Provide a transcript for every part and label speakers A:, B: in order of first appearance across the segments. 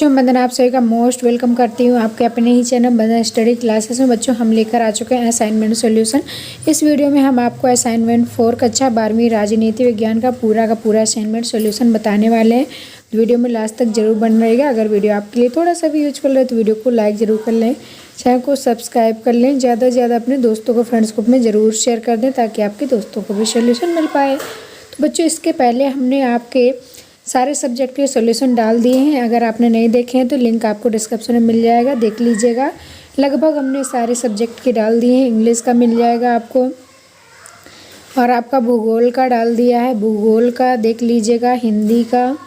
A: बच्चों वंदना, आप सभी का मोस्ट वेलकम करती हूँ आपके अपने ही चैनल वंदना स्टडी क्लासेस में। बच्चों हम लेकर आ चुके हैं असाइनमेंट सॉल्यूशन। इस वीडियो में हम आपको असाइनमेंट 4 कक्षा 12वीं राजनीति विज्ञान का पूरा असाइनमेंट सॉल्यूशन बताने वाले हैं। वीडियो में लास्ट तक जरूर बन रहेगा। अगर वीडियो आपके लिए थोड़ा सा भी यूजफुल रहे तो वीडियो को लाइक ज़रूर कर लें, चैनल को सब्सक्राइब कर लें, ज़्यादा से ज़्यादा अपने दोस्तों को फ्रेंड्स ग्रुप में ज़रूर शेयर कर दें ताकि आपके दोस्तों को भी सॉल्यूशन मिल पाए। तो बच्चों इसके पहले हमने आपके सारे सब्जेक्ट के सॉल्यूशन डाल दिए हैं। अगर आपने नहीं देखे हैं तो लिंक आपको डिस्क्रिप्शन में मिल जाएगा, देख लीजिएगा। लगभग हमने सारे सब्जेक्ट के डाल दिए हैं। इंग्लिश का मिल जाएगा आपको और आपका भूगोल का डाल दिया है, भूगोल का देख लीजिएगा, हिंदी का।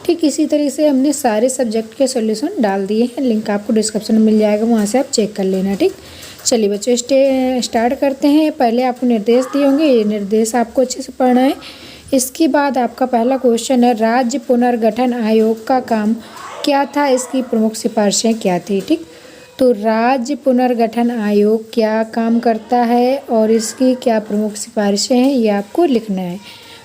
A: ठीक इसी तरीके से हमने सारे सब्जेक्ट के सॉल्यूशन डाल दिए हैं। लिंक आपको डिस्क्रिप्शन में मिल जाएगा, वहाँ से आप चेक कर लेना। ठीक चलिए बच्चों स्टार्ट करते हैं। पहले आपको निर्देश दिए होंगे, ये निर्देश आपको अच्छे से पढ़ना है। इसके बाद आपका पहला क्वेश्चन है, राज्य पुनर्गठन आयोग का काम क्या था, इसकी प्रमुख सिफारिशें क्या थी। ठीक तो राज्य पुनर्गठन आयोग क्या काम करता है और इसकी क्या प्रमुख सिफारिशें हैं, ये आपको लिखना है।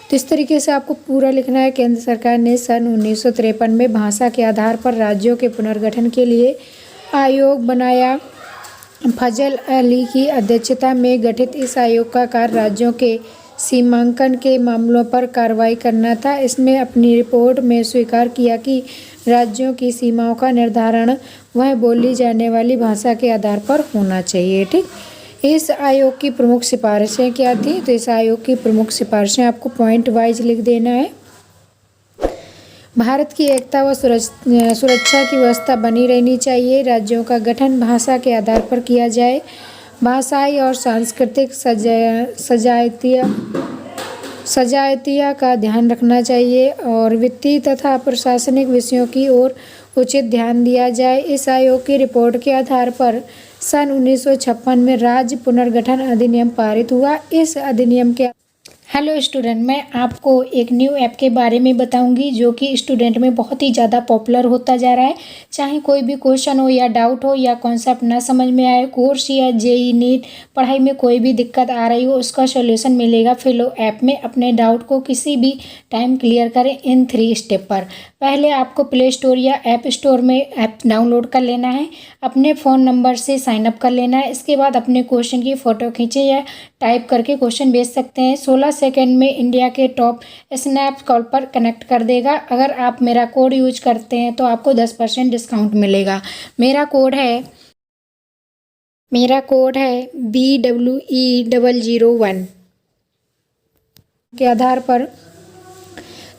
A: तो इस तरीके से आपको पूरा लिखना है। केंद्र सरकार ने सन 1953 में भाषा के आधार पर राज्यों के पुनर्गठन के लिए आयोग बनाया। फजल अली की अध्यक्षता में गठित इस आयोग का कार्य राज्यों के सीमांकन के मामलों पर कार्रवाई करना था। इसमें अपनी रिपोर्ट में स्वीकार किया कि राज्यों की सीमाओं का निर्धारण वह बोली जाने वाली भाषा के आधार पर होना चाहिए। ठीक इस आयोग की प्रमुख सिफारिशें क्या थी, तो इस आयोग की प्रमुख सिफारिशें आपको पॉइंट वाइज लिख देना है। भारत की एकता व सुरक्षा की व्यवस्था बनी रहनी चाहिए। राज्यों का गठन भाषा के आधार पर किया जाए। भाषाई और सांस्कृतिक सजातीय का ध्यान रखना चाहिए और वित्तीय तथा प्रशासनिक विषयों की ओर उचित ध्यान दिया जाए। इस आयोग की रिपोर्ट के आधार पर सन 1956 में राज्य पुनर्गठन अधिनियम पारित हुआ। इस अधिनियम के हेलो स्टूडेंट, मैं आपको एक न्यू ऐप के बारे में बताऊंगी जो कि स्टूडेंट में बहुत ही ज़्यादा पॉपुलर होता जा रहा है। चाहे कोई भी क्वेश्चन हो या डाउट हो या कॉन्सेप्ट ना समझ में आए, कोर्स या जेई नीट पढ़ाई में कोई भी दिक्कत आ रही हो, उसका सॉल्यूशन मिलेगा फिलो ऐप में। अपने डाउट को किसी भी टाइम क्लियर करें इन 3 स्टेप पर। पहले आपको प्ले स्टोर या ऐप स्टोर में ऐप डाउनलोड कर लेना है, अपने फ़ोन नंबर से साइन अप कर लेना है। इसके बाद अपने क्वेश्चन की फ़ोटो खींचें या टाइप करके क्वेश्चन भेज सकते हैं। 16 सेकंड में इंडिया के टॉप स्नैप कॉल पर कनेक्ट कर देगा। अगर आप मेरा कोड यूज करते हैं तो आपको 10% डिस्काउंट मिलेगा। मेरा कोड है BWE001 के आधार पर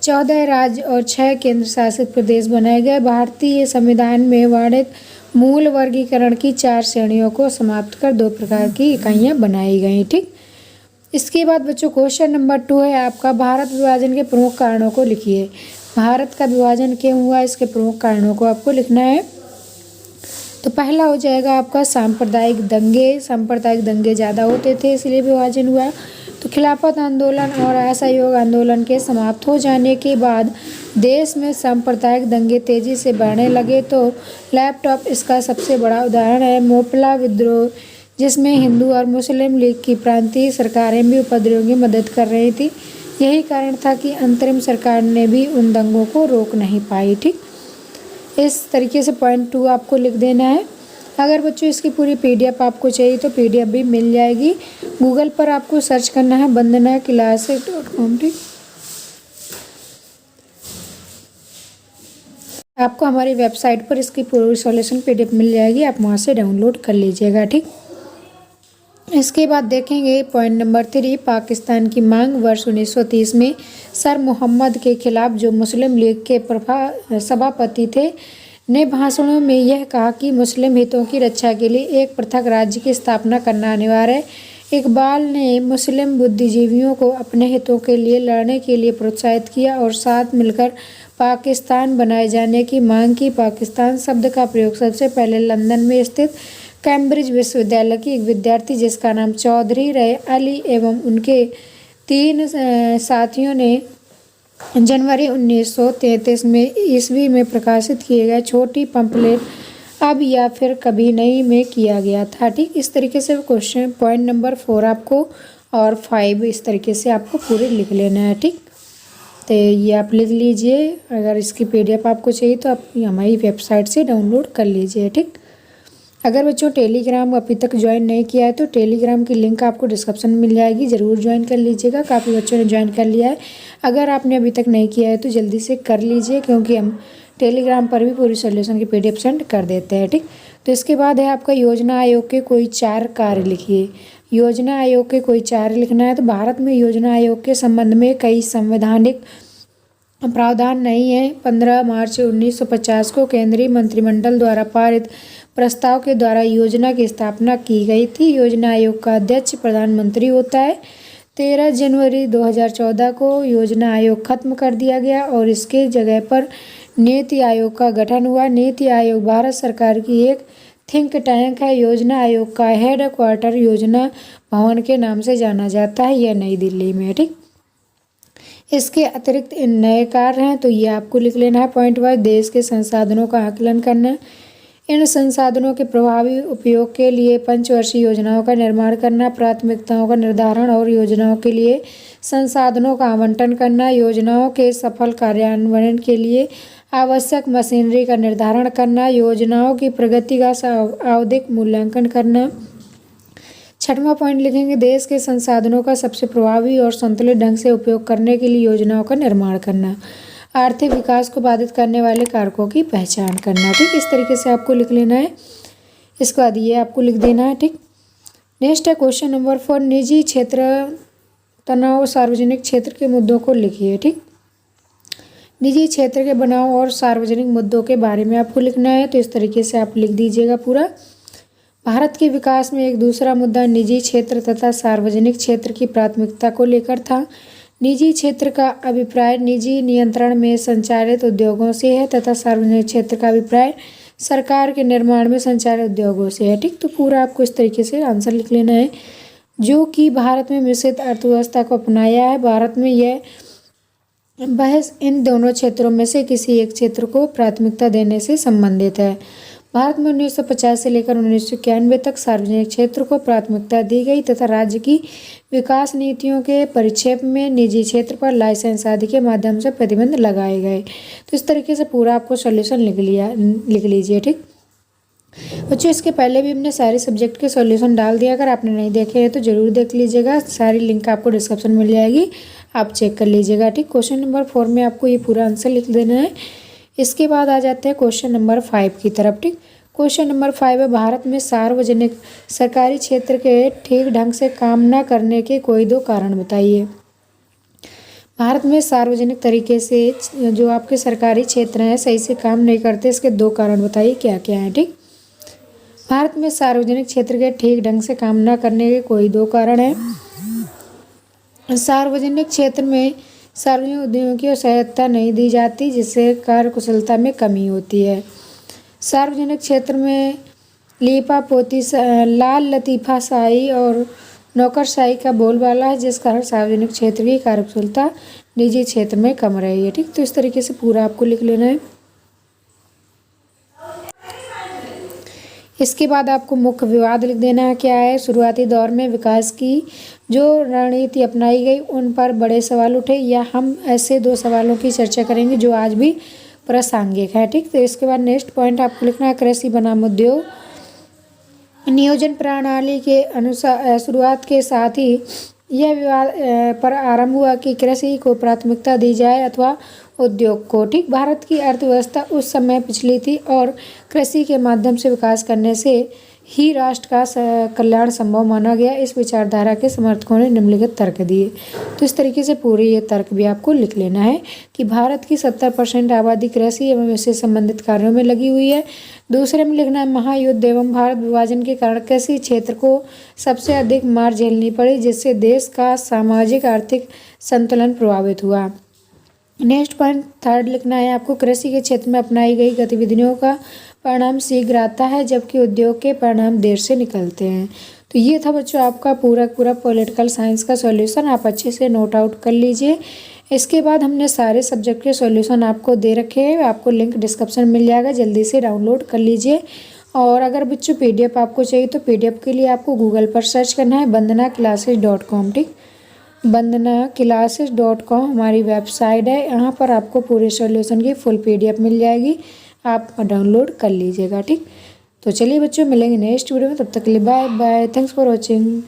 A: 14 राज्य और 6 केंद्र शासित प्रदेश बनाए गए। भारतीय संविधान में वर्णित मूल वर्गीकरण की 4 श्रेणियों को समाप्त कर 2 प्रकार की इकाइयाँ बनाई गई। ठीक इसके बाद बच्चों क्वेश्चन नंबर 2 है आपका, भारत विभाजन के प्रमुख कारणों को लिखिए। भारत का विभाजन क्यों हुआ, इसके प्रमुख कारणों को आपको लिखना है। तो पहला हो जाएगा आपका सांप्रदायिक दंगे ज़्यादा होते थे इसलिए विभाजन हुआ। तो खिलाफत आंदोलन और असहयोग आंदोलन के समाप्त हो जाने के बाद देश में सांप्रदायिक दंगे तेजी से बढ़ने लगे। तो लैपटॉप इसका सबसे बड़ा उदाहरण है। मोपला विद्रोह, जिसमें हिंदू और मुस्लिम लीग की प्रांतीय सरकारें भी उपद्रवियों की मदद कर रही थी। यही कारण था कि अंतरिम सरकार ने भी उन दंगों को रोक नहीं पाई। ठीक इस तरीके से पॉइंट 2 आपको लिख देना है। अगर बच्चों इसकी पूरी PDF आपको चाहिए तो PDF भी मिल जाएगी। गूगल पर आपको सर्च करना है वंदनाक्लासेस.com। ठीक आपको हमारी वेबसाइट पर इसकी पूरी सॉल्यूशन PDF मिल जाएगी, आप वहाँ से डाउनलोड कर लीजिएगा। ठीक इसके बाद देखेंगे पॉइंट नंबर 3, पाकिस्तान की मांग। वर्ष 1930 में सर मोहम्मद के खिलाफ जो मुस्लिम लीग के सभापति थे ने भाषणों में यह कहा कि मुस्लिम हितों की रक्षा के लिए एक पृथक राज्य की स्थापना करना अनिवार्य है। इकबाल ने मुस्लिम बुद्धिजीवियों को अपने हितों के लिए लड़ने के लिए प्रोत्साहित किया और साथ मिलकर पाकिस्तान बनाए जाने की मांग की। पाकिस्तान शब्द का प्रयोग सबसे पहले लंदन में स्थित कैम्ब्रिज विश्वविद्यालय की एक विद्यार्थी जिसका नाम चौधरी रहे अली एवं उनके 3 साथियों ने जनवरी 1933 में ईस्वी में प्रकाशित किए गए छोटी पंपलेट अब या फिर कभी नहीं में किया गया था। ठीक इस तरीके से क्वेश्चन पॉइंट नंबर 4 आपको और 5 इस तरीके से आपको पूरे लिख लेना है। ठीक तो ये आप लिख लीजिए। अगर इसकी PDF आपको चाहिए तो आप हमारी वेबसाइट से डाउनलोड कर लीजिए, ठीक। अगर बच्चों टेलीग्राम अभी तक ज्वाइन नहीं किया है तो टेलीग्राम की लिंक आपको डिस्क्रिप्शन में मिल जाएगी, ज़रूर ज्वाइन कर लीजिएगा। काफ़ी बच्चों ने ज्वाइन कर लिया है। अगर आपने अभी तक नहीं किया है तो जल्दी से कर लीजिए, क्योंकि हम टेलीग्राम पर भी पूरी सॉल्यूशन की PDF सेंड कर देते हैं, ठीक। तो इसके बाद है आपका योजना आयोग के कोई 4 कार्य लिखिए। योजना आयोग के कोई 4 लिखना है। तो भारत में योजना आयोग के संबंध में कई संवैधानिक प्रावधान नहीं है। 15 मार्च 1950 को केंद्रीय मंत्रिमंडल द्वारा पारित प्रस्ताव के द्वारा योजना की स्थापना की गई थी। योजना आयोग का अध्यक्ष प्रधानमंत्री होता है। 13 जनवरी 2014 को योजना आयोग खत्म कर दिया गया और इसके जगह पर नीति आयोग का गठन हुआ। नीति आयोग भारत सरकार की एक थिंक टैंक है। योजना आयोग का हेड क्वार्टर योजना भवन के नाम से जाना जाता है। यह नई दिल्ली में है, ठीक। इसके अतिरिक्त इन नए कार्य हैं, तो ये आपको लिख लेना है पॉइंट वाइज। देश के संसाधनों का आकलन करना, इन संसाधनों के प्रभावी उपयोग के लिए पंचवर्षीय योजनाओं का निर्माण करना, प्राथमिकताओं का निर्धारण और योजनाओं के लिए संसाधनों का आवंटन करना, योजनाओं के सफल कार्यान्वयन के लिए आवश्यक मशीनरी का निर्धारण करना, योजनाओं की प्रगति का आवधिक मूल्यांकन करना। 6वां पॉइंट लिखेंगे, देश के संसाधनों का सबसे प्रभावी और संतुलित ढंग से उपयोग करने के लिए योजनाओं का निर्माण करना, आर्थिक विकास को बाधित करने वाले कारकों की पहचान करना, ठीक। इस तरीके से आपको लिख लेना है। इसके बाद ये आपको लिख देना है, ठीक। नेक्स्ट है क्वेश्चन नंबर 4, निजी क्षेत्र तनाव सार्वजनिक क्षेत्र के मुद्दों को लिखिए, ठीक। निजी क्षेत्र के बनाव और सार्वजनिक मुद्दों के बारे में आपको लिखना है। तो इस तरीके से आप लिख दीजिएगा पूरा। भारत के विकास में एक दूसरा मुद्दा निजी क्षेत्र तथा सार्वजनिक क्षेत्र की प्राथमिकता को लेकर था। निजी क्षेत्र का अभिप्राय निजी नियंत्रण में संचालित उद्योगों से है तथा सार्वजनिक क्षेत्र का अभिप्राय सरकार के निर्माण में संचालित उद्योगों से है, ठीक। तो पूरा आपको इस तरीके से आंसर लिख लेना है। जो कि भारत में मिश्रित अर्थव्यवस्था को अपनाया है। भारत में यह बहस इन दोनों क्षेत्रों में से किसी एक क्षेत्र को प्राथमिकता देने से संबंधित है। भारत में 1950 से लेकर 1991 तक सार्वजनिक क्षेत्र को प्राथमिकता दी गई तथा राज्य की विकास नीतियों के परिक्षेप में निजी क्षेत्र पर लाइसेंस आदि के माध्यम से प्रतिबंध लगाए गए। तो इस तरीके से पूरा आपको सॉल्यूशन लिख लीजिए, ठीक। बच्चों इसके पहले भी हमने सारे सब्जेक्ट के सॉल्यूशन डाल दिया। अगर आपने नहीं देखे हैं तो ज़रूर देख लीजिएगा। सारी लिंक आपको डिस्क्रिप्शन में मिल जाएगी, आप चेक कर लीजिएगा, ठीक। क्वेश्चन नंबर 4 में आपको ये पूरा आंसर लिख देना है। इसके बाद आ जाते हैं क्वेश्चन नंबर 5 की तरफ, ठीक। क्वेश्चन नंबर 5 है, भारत में सार्वजनिक सरकारी क्षेत्र के ठीक ढंग से काम न करने के कोई 2 कारण बताइए। भारत में सार्वजनिक तरीके से जो आपके सरकारी क्षेत्र हैं सही से काम नहीं करते, इसके 2 कारण बताइए क्या क्या हैं, ठीक। भारत में सार्वजनिक क्षेत्र के ठीक ढंग से काम न करने के कोई 2 कारण हैं। सार्वजनिक क्षेत्र में सार्वजनिक उद्यमों की सहायता नहीं दी जाती, जिससे कार्य कुशलता में कमी होती है। सार्वजनिक क्षेत्र में लीपा पोती, लाल लतीफ़ा शाही और नौकरशाही का बोलबाला है, जिस कारण सार्वजनिक क्षेत्र की कार्यकुशलता निजी क्षेत्र में कम रही है, ठीक। तो इस तरीके से पूरा आपको लिख लेना है। इसके बाद आपको मुख्य विवाद लिख देना है क्या है। शुरुआती दौर में विकास की जो रणनीति अपनाई गई उन पर बड़े सवाल उठे, या हम ऐसे 2 सवालों की चर्चा करेंगे जो आज भी प्रासंगिक है, ठीक। तो इसके बाद नेक्स्ट पॉइंट आपको लिखना है, कृषि बनाम उद्योग नियोजन प्रणाली के अनुसार शुरुआत के साथ ही यह विवाद पर आरंभ हुआ कि कृषि को प्राथमिकता दी जाए अथवा उद्योग को, ठीक। भारत की अर्थव्यवस्था उस समय पिछली थी और कृषि के माध्यम से विकास करने से ही राष्ट्र का कल्याण संभव माना गया। इस विचारधारा के समर्थकों ने निम्नलिखित तर्क दिए। तो इस तरीके से पूरे ये तर्क भी आपको लिख लेना है कि भारत की 70% आबादी कृषि एवं इससे संबंधित कार्यों में लगी हुई है। दूसरे में लिखना है, महायुद्ध एवं भारत विभाजन के कारण कृषि क्षेत्र को सबसे अधिक मार झेलनी पड़ी, जिससे देश का सामाजिक आर्थिक संतुलन प्रभावित हुआ। नेक्स्ट पॉइंट 3 लिखना है आपको, कृषि के क्षेत्र में अपनाई गई गतिविधियों का परिणाम शीघ्र आता है, जबकि उद्योग के परिणाम देर से निकलते हैं। तो ये था बच्चों आपका पूरा पॉलिटिकल साइंस का सॉल्यूशन। आप अच्छे से नोट आउट कर लीजिए। इसके बाद हमने सारे सब्जेक्ट के सॉल्यूशन आपको दे रखे हैं, आपको लिंक डिस्क्रिप्शन मिल जाएगा, जल्दी से डाउनलोड कर लीजिए। और अगर बच्चों PDF आपको चाहिए तो PDF के लिए आपको गूगल पर सर्च करना है वंदनाclasses.com, ठीक। vandanaClasses.com हमारी वेबसाइट है। यहाँ पर आपको पूरे सॉल्यूशन की फुल PDF मिल जाएगी, आप डाउनलोड कर लीजिएगा। ठीक, तो चलिए बच्चों, मिलेंगे नेक्स्ट वीडियो में, तब तक के लिए bye bye. Thanks for watching.